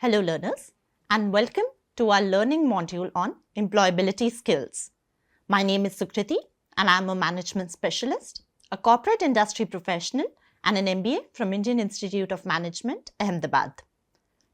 Hello learners, and welcome to our learning module on employability skills. My name is Sukriti and I am a management specialist, a corporate industry professional and an MBA from Indian Institute of Management, Ahmedabad.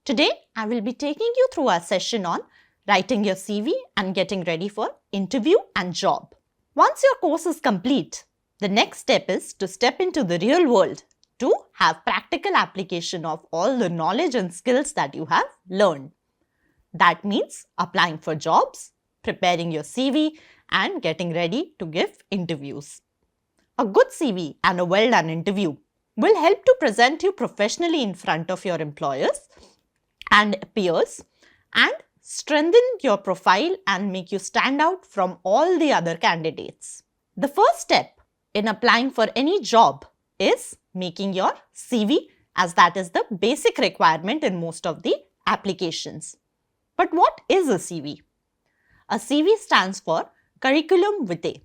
Today, I will be taking you through our session on writing your CV and getting ready for interview and job. Once your course is complete, the next step is to step into the real world to have practical application of all the knowledge and skills that you have learned. That means applying for jobs, preparing your CV and getting ready to give interviews. A good CV and a well-done interview will help to present you professionally in front of your employers and peers and strengthen your profile and make you stand out from all the other candidates. The first step in applying for any job is making your CV, as that is the basic requirement in most of the applications. But what is a CV? A CV stands for Curriculum Vitae,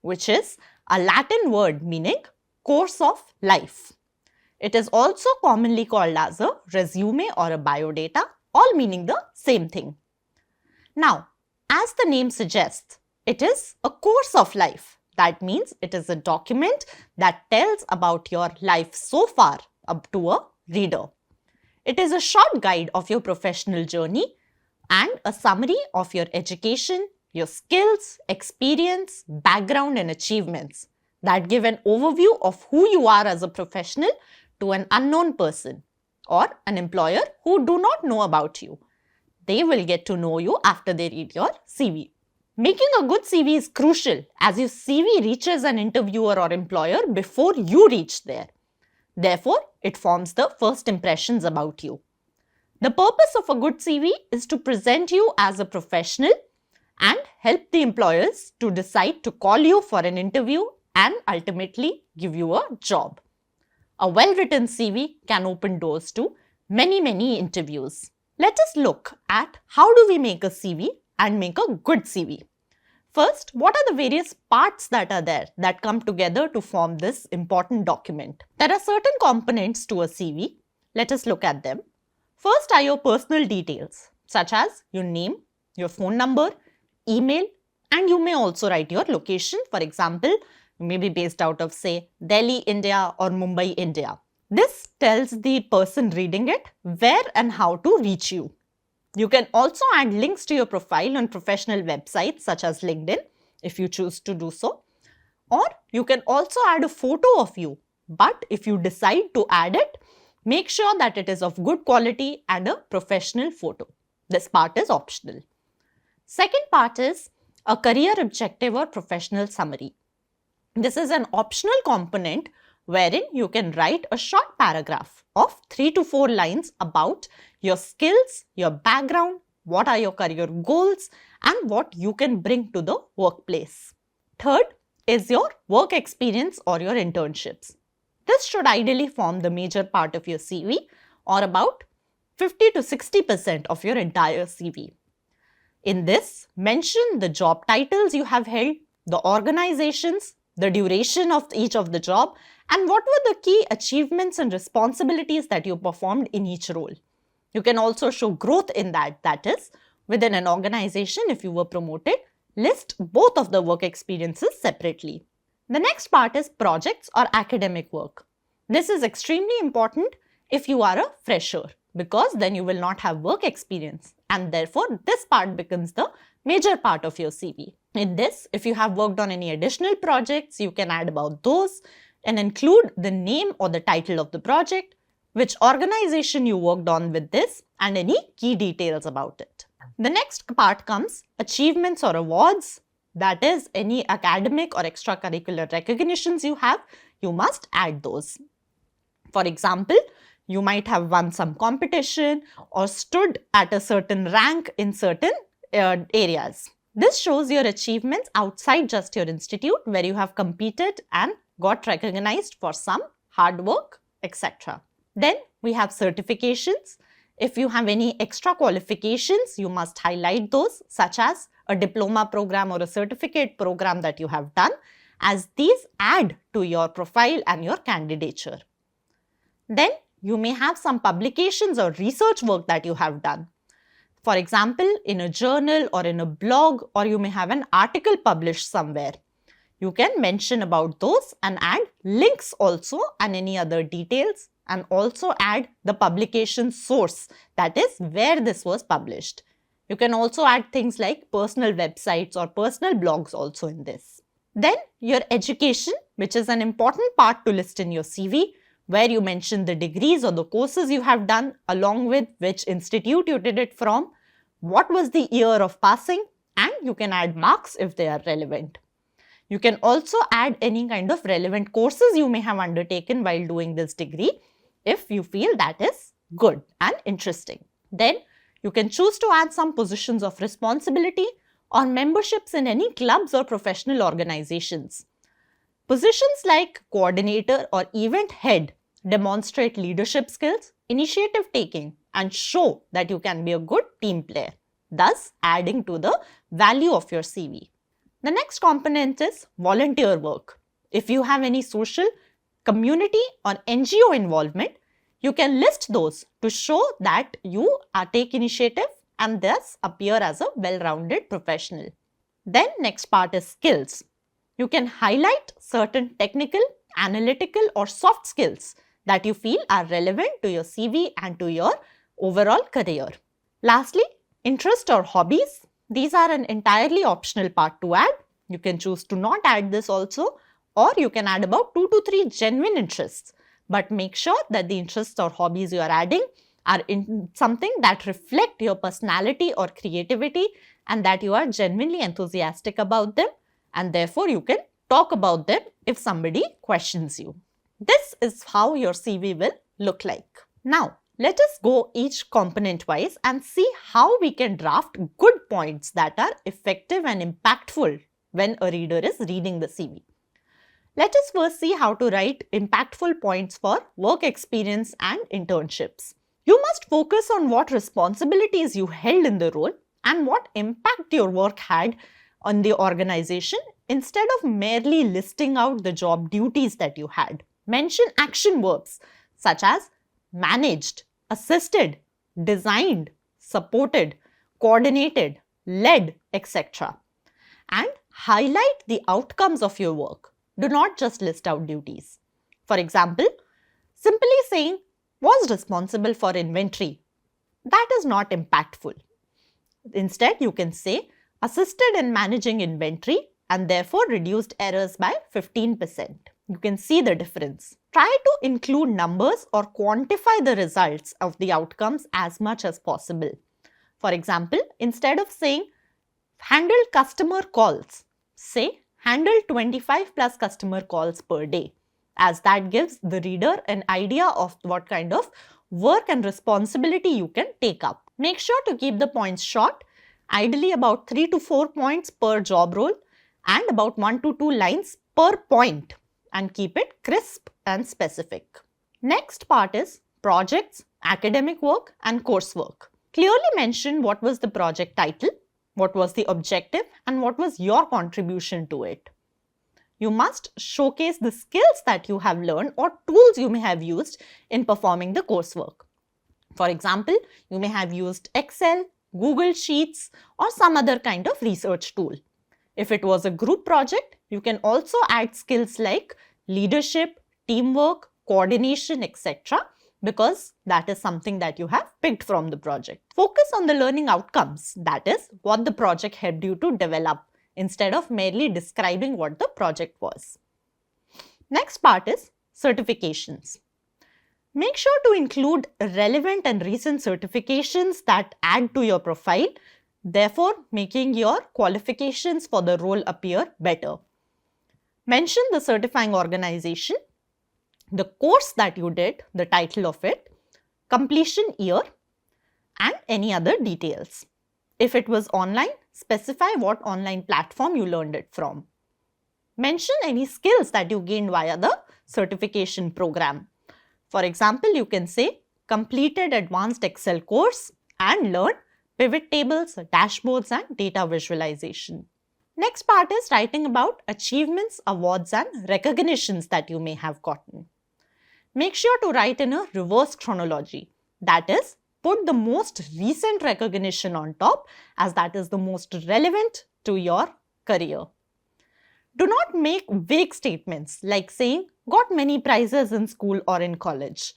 which is a Latin word meaning course of life. It is also commonly called as a resume or a biodata, all meaning the same thing. Now, as the name suggests, it is a course of life. That means it is a document that tells about your life so far up to a reader. It is a short guide of your professional journey and a summary of your education, your skills, experience, background and achievements that give an overview of who you are as a professional to an unknown person or an employer who do not know about you. They will get to know you after they read your CV. Making a good CV is crucial as your CV reaches an interviewer or employer before you reach there. Therefore, it forms the first impressions about you. The purpose of a good CV is to present you as a professional and help the employers to decide to call you for an interview and ultimately give you a job. A well-written CV can open doors to many interviews. Let us look at how do we make a CV and make a good CV. First, what are the various parts that are there that come together to form this important document? There are certain components to a CV. Let us look at them. First are your personal details, such as your name, your phone number, email, and you may also write your location. For example, you may be based out of, say, Delhi, India or Mumbai, India. This tells the person reading it where and how to reach you. You can also add links to your profile on professional websites such as LinkedIn if you choose to do so. Or you can also add a photo of you. But if you decide to add it, make sure that it is of good quality and a professional photo. This part is optional. Second part is a career objective or professional summary. This is an optional component wherein you can write a short paragraph of 3 to 4 lines about your skills, your background, what are your career goals, and what you can bring to the workplace. Third is your work experience or your internships. This should ideally form the major part of your CV or about 50 to 60% of your entire CV. In this, mention the job titles you have held, the organizations, the duration of each of the job, and what were the key achievements and responsibilities that you performed in each role. You can also show growth in that is, within an organization if you were promoted, list both of the work experiences separately. The next part is projects or academic work. This is extremely important if you are a fresher because then you will not have work experience and therefore this part becomes the major part of your CV. In this, if you have worked on any additional projects, you can add about those and include the name or the title of the project, which organization you worked on with this, and any key details about it. The next part comes achievements or awards. That is, any academic or extracurricular recognitions you have, you must add those. For example, you might have won some competition or stood at a certain rank in certain areas. This shows your achievements outside just your institute where you have competed and got recognized for some hard work, etc. Then we have certifications. If you have any extra qualifications, you must highlight those, such as a diploma program or a certificate program that you have done, as these add to your profile and your candidature. Then you may have some publications or research work that you have done. For example, in a journal or in a blog, or you may have an article published somewhere. You can mention about those and add links also and any other details, and also add the publication source, that is where this was published. You can also add things like personal websites or personal blogs also in this. Then your education, which is an important part to list in your CV, where you mention the degrees or the courses you have done, along with which institute you did it from, what was the year of passing, and you can add marks if they are relevant. You can also add any kind of relevant courses you may have undertaken while doing this degree if you feel that is good and interesting. Then you can choose to add some positions of responsibility or memberships in any clubs or professional organizations. Positions like coordinator or event head demonstrate leadership skills, initiative taking, and show that you can be a good team player, thus adding to the value of your CV. The next component is volunteer work. If you have any social, community or NGO involvement, you can list those to show that you take initiative and thus appear as a well-rounded professional. Then next part is skills. You can highlight certain technical, analytical or soft skills that you feel are relevant to your CV and to your overall career. Lastly, interest or hobbies. These are an entirely optional part to add. You can choose to not add this also, or you can add about 2 to 3 genuine interests. But make sure that the interests or hobbies you are adding are in something that reflect your personality or creativity and that you are genuinely enthusiastic about them, and therefore you can talk about them if somebody questions you. This is how your CV will look like. Now, let us go each component wise and see how we can draft good points that are effective and impactful when a reader is reading the CV. Let us first see how to write impactful points for work experience and internships. You must focus on what responsibilities you held in the role and what impact your work had on the organization instead of merely listing out the job duties that you had. Mention action verbs such as managed, assisted, designed, supported, coordinated, led, etc. And highlight the outcomes of your work. Do not just list out duties. For example, simply saying was responsible for inventory. That is not impactful. Instead, you can say assisted in managing inventory and therefore reduced errors by 15%. You can see the difference. Try to include numbers or quantify the results of the outcomes as much as possible. For example, instead of saying handled customer calls, say handled 25 plus customer calls per day, as that gives the reader an idea of what kind of work and responsibility you can take up. Make sure to keep the points short, ideally about 3 to 4 points per job role and about 1 to 2 lines per point, and keep it crisp and specific. Next part is projects, academic work and coursework. Clearly mention what was the project title, what was the objective and what was your contribution to it. You must showcase the skills that you have learned or tools you may have used in performing the coursework. For example, you may have used Excel, Google Sheets or some other kind of research tool. If it was a group project, you can also add skills like leadership, teamwork, coordination, etc. because that is something that you have picked from the project. Focus on the learning outcomes, that is what the project helped you to develop, instead of merely describing what the project was. Next part is certifications. Make sure to include relevant and recent certifications that add to your profile, therefore making your qualifications for the role appear better. Mention the certifying organization, the course that you did, the title of it, completion year, and any other details. If it was online, specify what online platform you learned it from. Mention any skills that you gained via the certification program. For example, you can say completed advanced Excel course and learned pivot tables, dashboards and data visualization. Next part is writing about achievements, awards and recognitions that you may have gotten. Make sure to write in a reverse chronology. That is, put the most recent recognition on top, as that is the most relevant to your career. Do not make vague statements like saying, got many prizes in school or in college.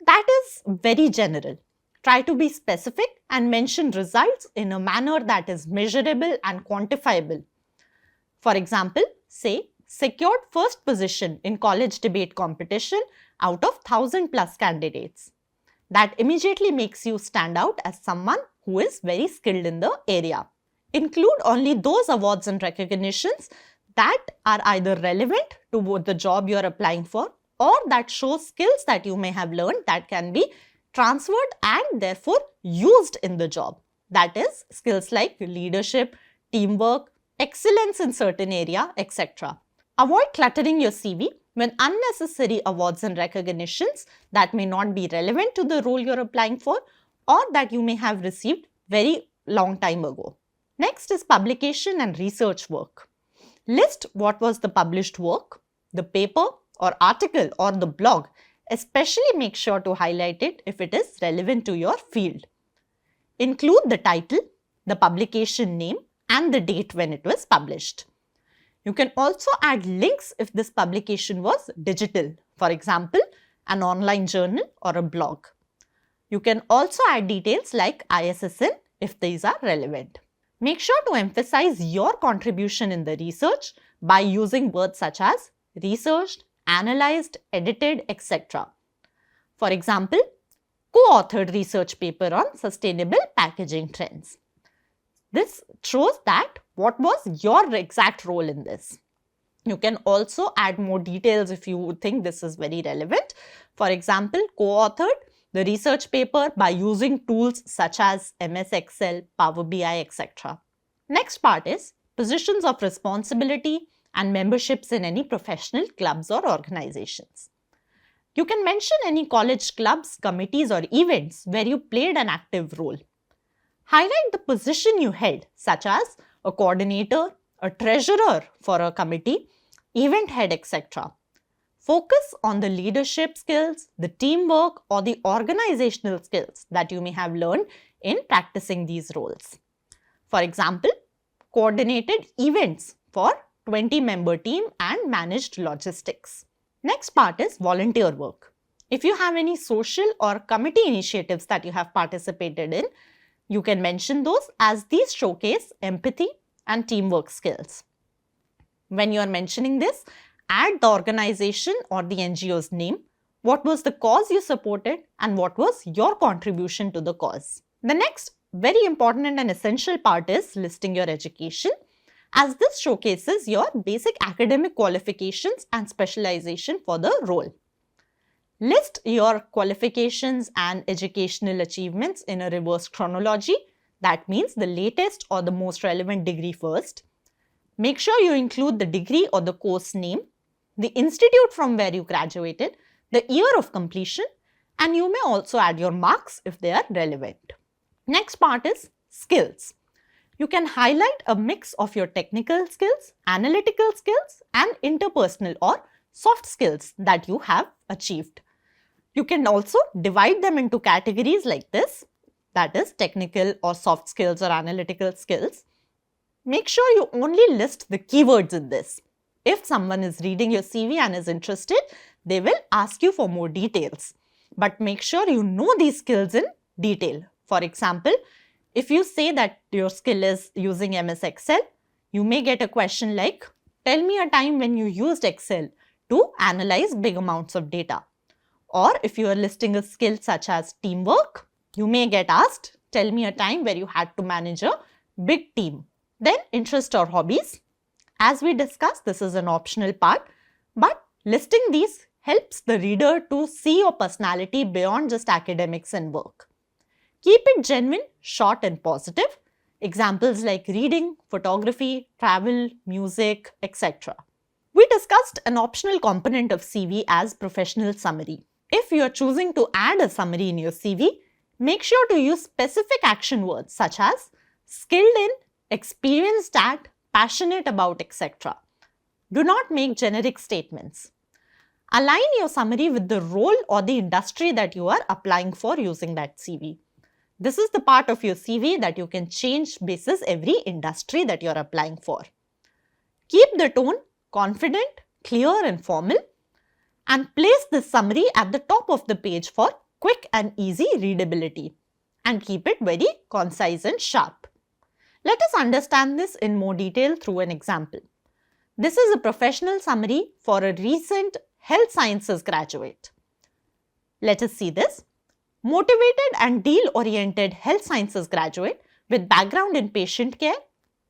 That is very general. Try to be specific and mention results in a manner that is measurable and quantifiable. For example, say, secured first position in college debate competition out of 1,000 plus candidates. That immediately makes you stand out as someone who is very skilled in the area. Include only those awards and recognitions that are either relevant to both the job you are applying for or that show skills that you may have learned that can be transferred and therefore used in the job. That is, skills like leadership, teamwork, excellence in certain area, etc. Avoid cluttering your CV with unnecessary awards and recognitions that may not be relevant to the role you're applying for or that you may have received very long time ago. Next is publication and research work. List what was the published work, the paper or article or the blog. Especially make sure to highlight it if it is relevant to your field. Include the title, the publication name, and the date when it was published. You can also add links if this publication was digital, for example, an online journal or a blog. You can also add details like ISSN if these are relevant. Make sure to emphasize your contribution in the research by using words such as researched, analyzed, edited, etc. For example, co-authored research paper on sustainable packaging trends. This shows that what was your exact role in this. You can also add more details if you think this is very relevant. For example, co-authored the research paper by using tools such as MS Excel, Power BI, etc. Next part is positions of responsibility and memberships in any professional clubs or organizations. You can mention any college clubs, committees or events where you played an active role. Highlight the position you held, such as a coordinator, a treasurer for a committee, event head, etc. Focus on the leadership skills, the teamwork or the organizational skills that you may have learned in practicing these roles. For example, coordinated events for 20-member team and managed logistics. Next part is volunteer work. If you have any social or committee initiatives that you have participated in, you can mention those as these showcase empathy and teamwork skills. When you are mentioning this, add the organization or the NGO's name, what was the cause you supported and what was your contribution to the cause. The next very important and an essential part is listing your education, as this showcases your basic academic qualifications and specialization for the role. List your qualifications and educational achievements in a reverse chronology. That means the latest or the most relevant degree first. Make sure you include the degree or the course name, the institute from where you graduated, the year of completion, and you may also add your marks if they are relevant. Next part is skills. You can highlight a mix of your technical skills, analytical skills, and interpersonal or soft skills that you have achieved. You can also divide them into categories like this, that is technical or soft skills or analytical skills. Make sure you only list the keywords in this. If someone is reading your CV and is interested, they will ask you for more details. But make sure you know these skills in detail. For example, if you say that your skill is using MS Excel, you may get a question like, tell me a time when you used Excel to analyze big amounts of data. Or if you are listing a skill such as teamwork, you may get asked, tell me a time where you had to manage a big team. Then interest or hobbies. As we discussed, this is an optional part, but listing these helps the reader to see your personality beyond just academics and work. Keep it genuine, short and positive. Examples like reading, photography, travel, music, etc. We discussed an optional component of CV as professional summary. If you are choosing to add a summary in your CV, make sure to use specific action words such as skilled in, experienced at, passionate about, etc. Do not make generic statements. Align your summary with the role or the industry that you are applying for using that CV. This is the part of your CV that you can change basis every industry that you are applying for. Keep the tone confident, clear and formal, and place this summary at the top of the page for quick and easy readability, and keep it very concise and sharp. Let us understand this in more detail through an example. This is a professional summary for a recent health sciences graduate. Let us see this. Motivated and deal-oriented health sciences graduate with background in patient care,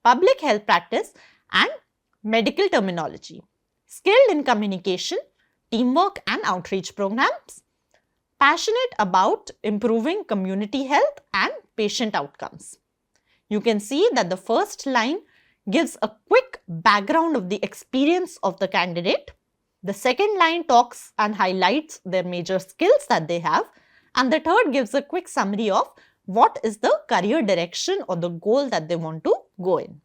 public health practice and medical terminology. Skilled in communication, teamwork and outreach programs. Passionate about improving community health and patient outcomes. You can see that the first line gives a quick background of the experience of the candidate. The second line talks and highlights their major skills that they have. And the third gives a quick summary of what is the career direction or the goal that they want to go in.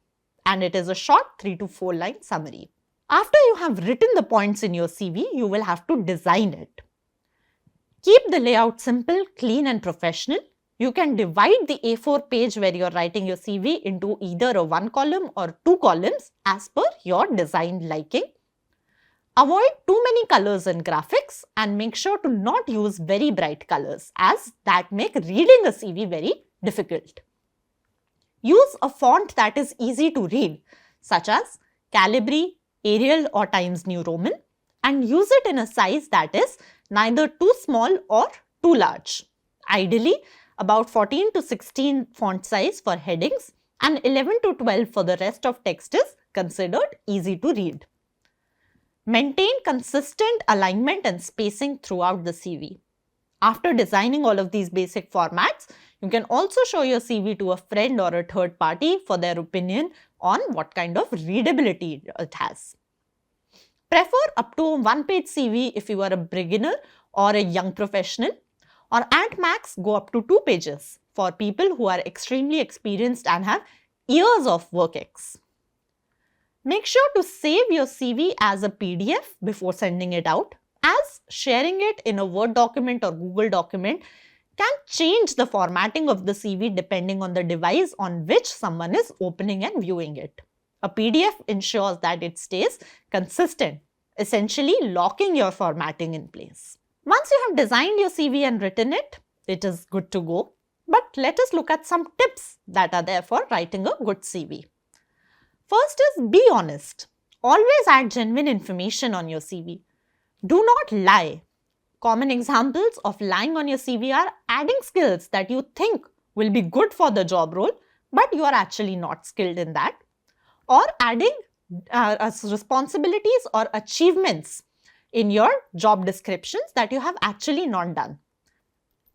And it is a short 3 to 4 line summary. After you have written the points in your CV, you will have to design it. Keep the layout simple, clean and professional. You can divide the A4 page where you are writing your CV into either a 1 column or 2 columns as per your design liking. Avoid too many colors and graphics and make sure to not use very bright colors as that make reading a CV very difficult. Use a font that is easy to read such as Calibri, Arial or Times New Roman, and use it in a size that is neither too small or too large. Ideally, about 14 to 16 font size for headings and 11 to 12 for the rest of text is considered easy to read. Maintain consistent alignment and spacing throughout the CV. After designing all of these basic formats, you can also show your CV to a friend or a third party for their opinion on what kind of readability it has. Prefer up to a 1-page CV if you are a beginner or a young professional, or at max go up to 2 pages for people who are extremely experienced and have years of work ex. Make sure to save your CV as a PDF before sending it out, as sharing it in a Word document or Google document can change the formatting of the CV depending on the device on which someone is opening and viewing it. A PDF ensures that it stays consistent, essentially locking your formatting in place. Once you have designed your CV and written it, it is good to go. But let us look at some tips that are there for writing a good CV. First is be honest. Always add genuine information on your CV. Do not lie. Common examples of lying on your CV are adding skills that you think will be good for the job role, but you are actually not skilled in that. Or adding responsibilities or achievements in your job descriptions that you have actually not done.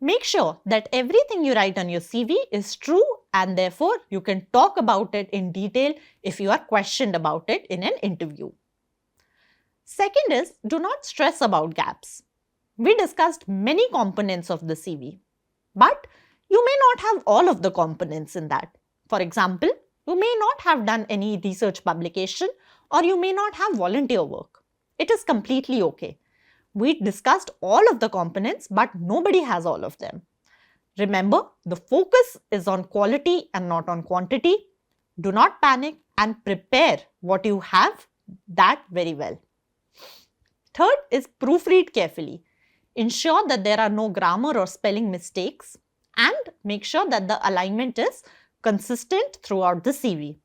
Make sure that everything you write on your CV is true and therefore you can talk about it in detail if you are questioned about it in an interview. Second is, do not stress about gaps. We discussed many components of the CV, but you may not have all of the components in that. For example, you may not have done any research publication or you may not have volunteer work. It is completely okay. We discussed all of the components, but nobody has all of them. Remember, the focus is on quality and not on quantity. Do not panic and prepare what you have that very well. Third is proofread carefully. Ensure that there are no grammar or spelling mistakes and make sure that the alignment is consistent throughout the CV.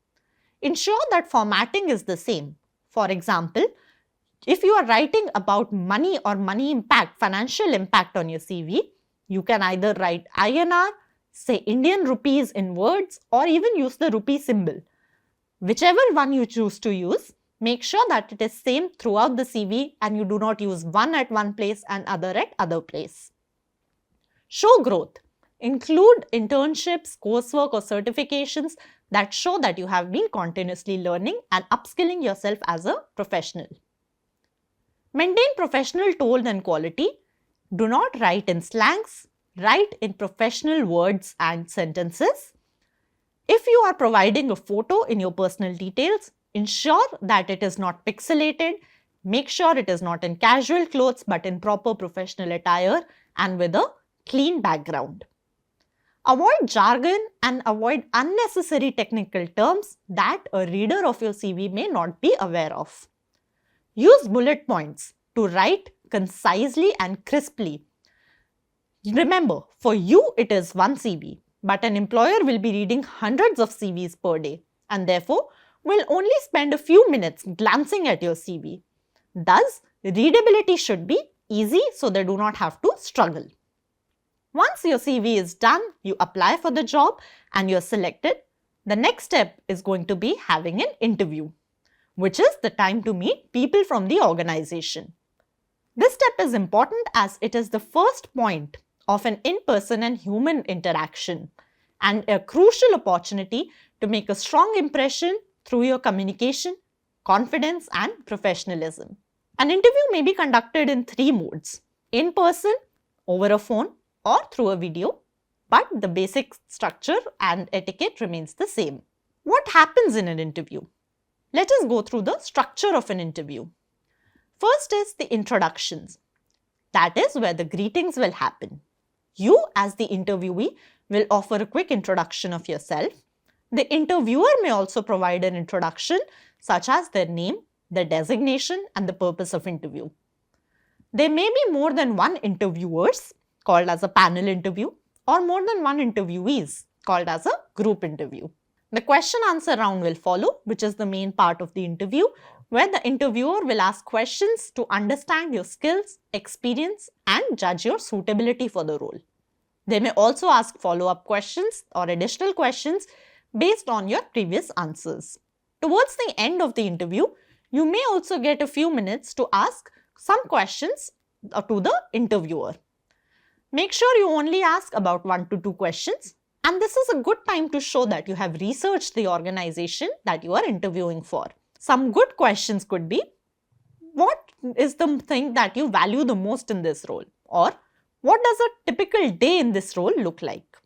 Ensure that formatting is the same. For example, if you are writing about money or money impact, financial impact on your CV, you can either write INR, say Indian rupees in words, or even use the rupee symbol. Whichever one you choose to use, make sure that it is same throughout the CV and you do not use one at one place and other at other place. Show growth. Include internships, coursework or certifications that show that you have been continuously learning and upskilling yourself as a professional. Maintain professional tone and quality. Do not write in slangs. Write in professional words and sentences. If you are providing a photo in your personal details, ensure that it is not pixelated. Make sure it is not in casual clothes but in proper professional attire and with a clean background. Avoid jargon and avoid unnecessary technical terms that a reader of your CV may not be aware of. Use bullet points to write concisely and crisply. Remember, for you it is one CV, but an employer will be reading hundreds of CVs per day and therefore will only spend a few minutes glancing at your CV. Thus, readability should be easy so they do not have to struggle. Once your CV is done, you apply for the job and you're selected. The next step is going to be having an interview, which is the time to meet people from the organization. This step is important as it is the first point of an in-person and human interaction and a crucial opportunity to make a strong impression through your communication, confidence, and professionalism. An interview may be conducted in 3 modes: in person, over a phone, or through a video, but the basic structure and etiquette remains the same. What happens in an interview? Let us go through the structure of an interview. First is the introductions. That is where the greetings will happen. You, as the interviewee, will offer a quick introduction of yourself. The interviewer may also provide an introduction such as their name, their designation, and the purpose of interview. There may be more than one interviewers, called as a panel interview, or more than one interviewees, called as a group interview. The question answer round will follow, which is the main part of the interview, where the interviewer will ask questions to understand your skills, experience, and judge your suitability for the role. They may also ask follow-up questions or additional questions based on your previous answers. Towards the end of the interview, you may also get a few minutes to ask some questions to the interviewer. Make sure you only ask about 1 to 2 questions, and this is a good time to show that you have researched the organization that you are interviewing for. Some good questions could be, what is the thing that you value the most in this role? Or, what does a typical day in this role look like?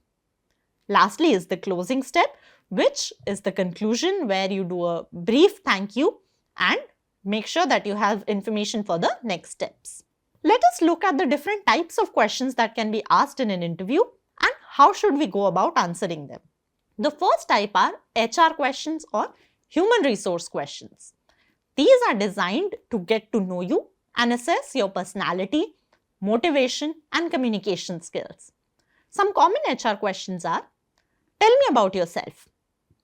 Lastly is the closing step, which is the conclusion where you do a brief thank you and make sure that you have information for the next steps. Let us look at the different types of questions that can be asked in an interview and how should we go about answering them. The first type are HR questions or human resource questions. These are designed to get to know you and assess your personality, motivation, and communication skills. Some common HR questions are, tell me about yourself.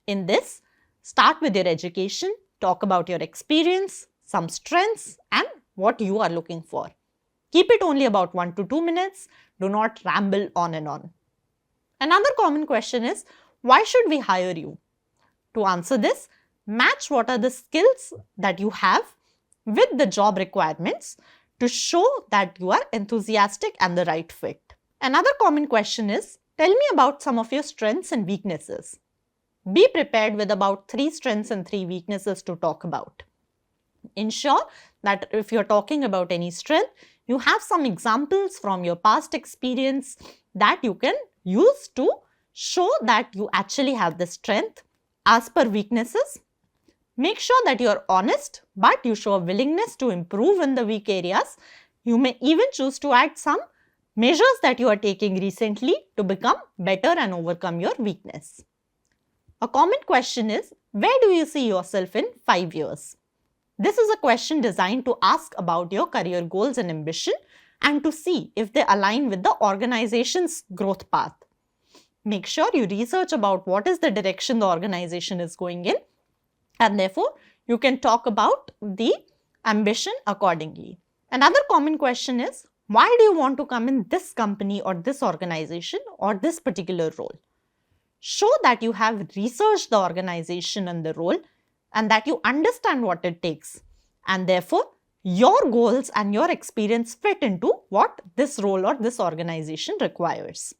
In this, start with your education, talk about your experience, some strengths, and what you are looking for. Keep it only about 1 to 2 minutes. Do not ramble on and on. Another common question is, why should we hire you? To answer this, match what are the skills that you have with the job requirements to show that you are enthusiastic and the right fit. Another common question is, tell me about some of your strengths and weaknesses. Be prepared with about 3 strengths and 3 weaknesses to talk about. Ensure that if you're talking about any strength, you have some examples from your past experience that you can use to show that you actually have the strength. As per weaknesses, make sure that you are honest, but you show a willingness to improve in the weak areas. You may even choose to add some measures that you are taking recently to become better and overcome your weakness. A common question is, where do you see yourself in 5 years? This is a question designed to ask about your career goals and ambition and to see if they align with the organization's growth path. Make sure you research about what is the direction the organization is going in, and therefore you can talk about the ambition accordingly. Another common question is, why do you want to come in this company or this organization or this particular role? Show that you have researched the organization and the role and that you understand what it takes, and therefore your goals and your experience fit into what this role or this organization requires.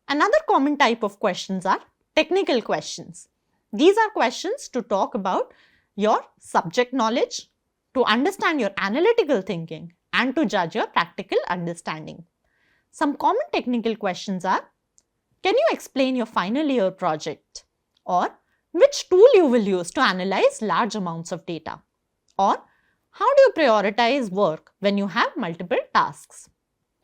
Another common type of questions are technical questions. These are questions to talk about your subject knowledge, to understand your analytical thinking, and to judge your practical understanding. Some common technical questions are, can you explain your final year project? Or which tool you will use to analyze large amounts of data? Or How do you prioritize work when you have multiple tasks?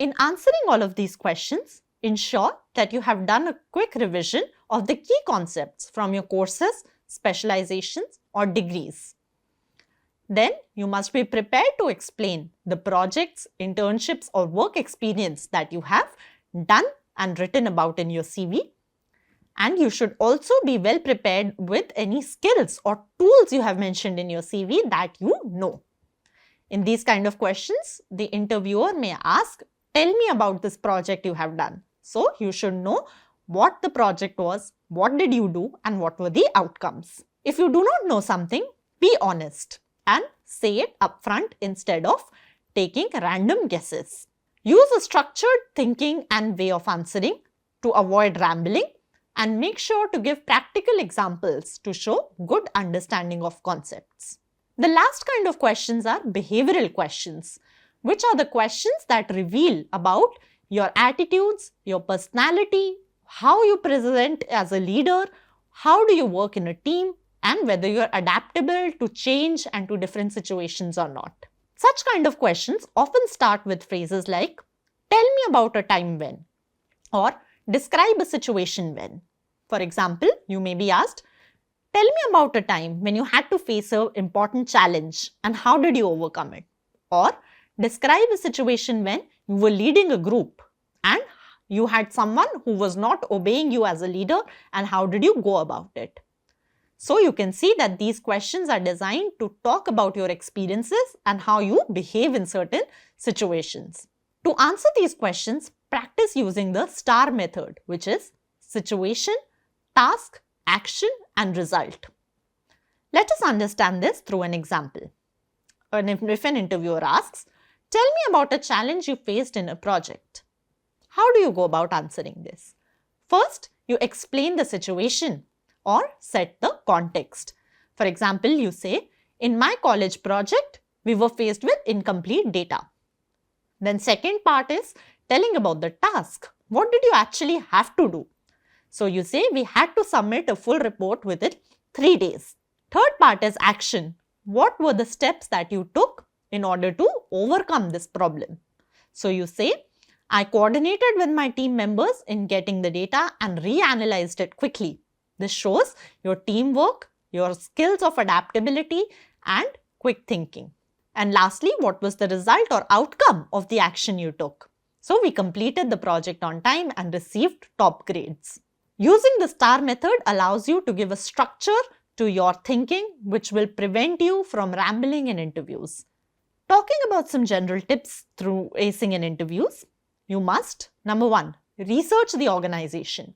In answering all of these questions, ensure that you have done a quick revision of the key concepts from your courses, specializations, or degrees. Then you must be prepared to explain the projects, internships, or work experience that you have done and written about in your CV. And you should also be well prepared with any skills or tools you have mentioned in your CV that you know. In these kind of questions, the interviewer may ask, tell me about this project you have done. So you should know what the project was, what did you do, and what were the outcomes. If you do not know something, be honest and say it upfront instead of taking random guesses. Use a structured thinking and way of answering to avoid rambling, and make sure to give practical examples to show good understanding of concepts. The last kind of questions are behavioral questions, which are the questions that reveal about your attitudes, your personality, how you present as a leader, how do you work in a team, and whether you're adaptable to change and to different situations or not. Such kind of questions often start with phrases like, tell me about a time when, or describe a situation when. For example, you may be asked, tell me about a time when you had to face an important challenge and how did you overcome it? Or describe a situation when you were leading a group and you had someone who was not obeying you as a leader and how did you go about it? So you can see that these questions are designed to talk about your experiences and how you behave in certain situations. To answer these questions, practice using the STAR method, which is situation, task, action, and result. Let us understand this through an example. If an interviewer asks, tell me about a challenge you faced in a project. How do you go about answering this? First, you explain the situation or set the context. For example, you say, in my college project, we were faced with incomplete data. Then second part is telling about the task. What did you actually have to do? So you say we had to submit a full report within 3 days. Third part is action. What were the steps that you took in order to overcome this problem? So you say, I coordinated with my team members in getting the data and reanalyzed it quickly. This shows your teamwork, your skills of adaptability, and quick thinking. And lastly, what was the result or outcome of the action you took? So we completed the project on time and received top grades. Using the STAR method allows you to give a structure to your thinking, which will prevent you from rambling in interviews. Talking about some general tips through acing in interviews, you must, number 1, research the organization.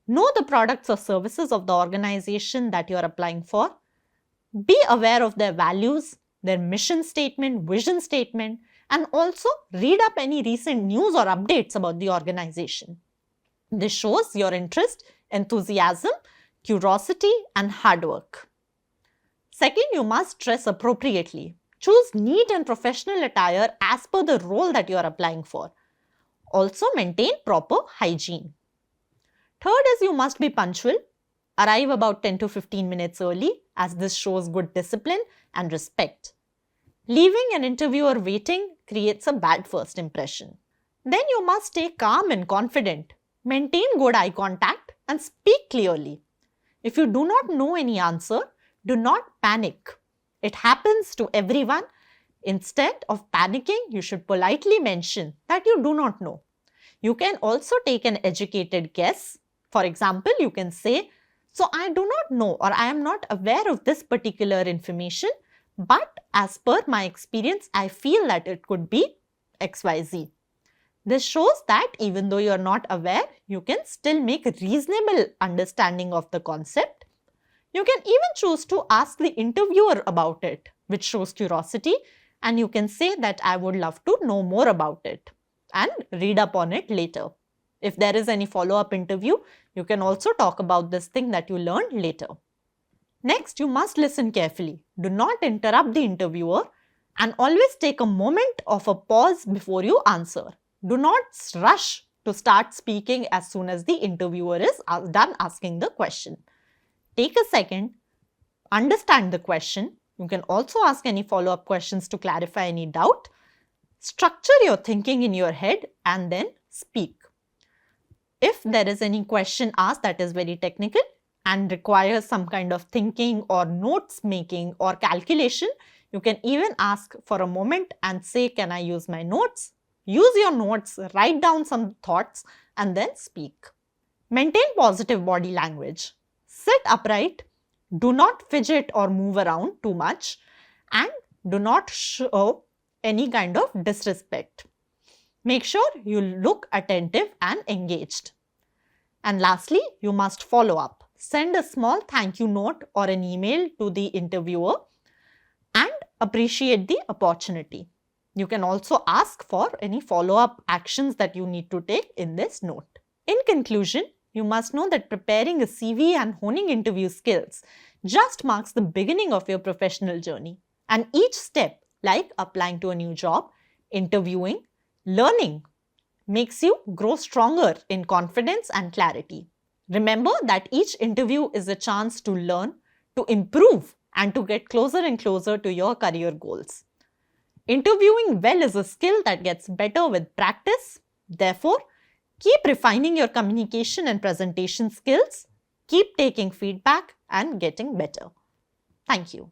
Know the products or services of the organization that you are applying for. Be aware of their values, their mission statement, vision statement, and also read up any recent news or updates about the organization. This shows your interest, enthusiasm, curiosity, and hard work. Second, you must dress appropriately. Choose neat and professional attire as per the role that you are applying for. Also, maintain proper hygiene. Third is you must be punctual. Arrive about 10 to 15 minutes early, as this shows good discipline and respect. Leaving an interviewer waiting creates a bad first impression. Then you must stay calm and confident. Maintain good eye contact and speak clearly. If you do not know any answer, do not panic. It happens to everyone. Instead of panicking, you should politely mention that you do not know. You can also take an educated guess. For example, you can say, so I do not know or I am not aware of this particular information, but as per my experience, I feel that it could be XYZ. This shows that even though you are not aware, you can still make a reasonable understanding of the concept. You can even choose to ask the interviewer about it, which shows curiosity, and you can say that I would love to know more about it and read up on it later. If there is any follow-up interview, you can also talk about this thing that you learned later. Next, you must listen carefully. Do not interrupt the interviewer and always take a moment of a pause before you answer. Do not rush to start speaking as soon as the interviewer is done asking the question. Take a second, understand the question, You can also ask any follow-up questions to clarify any doubt. Structure your thinking in your head and then speak. If there is any question asked that is very technical and requires some kind of thinking or notes making or calculation, you can even ask for a moment and say, can I use my notes? Use your notes, write down some thoughts and then speak. Maintain positive body language. Sit upright, do not fidget or move around too much, and do not show any kind of disrespect. Make sure you look attentive and engaged. And lastly, you must follow up. Send a small thank you note or an email to the interviewer and appreciate the opportunity. You can also ask for any follow-up actions that you need to take in this note. In conclusion, you must know that preparing a CV and honing interview skills just marks the beginning of your professional journey. And each step, like applying to a new job, interviewing, learning, makes you grow stronger in confidence and clarity. Remember that each interview is a chance to learn, to improve, and to get closer and closer to your career goals. Interviewing well is a skill that gets better with practice. Therefore, keep refining your communication and presentation skills, keep taking feedback and getting better. Thank you.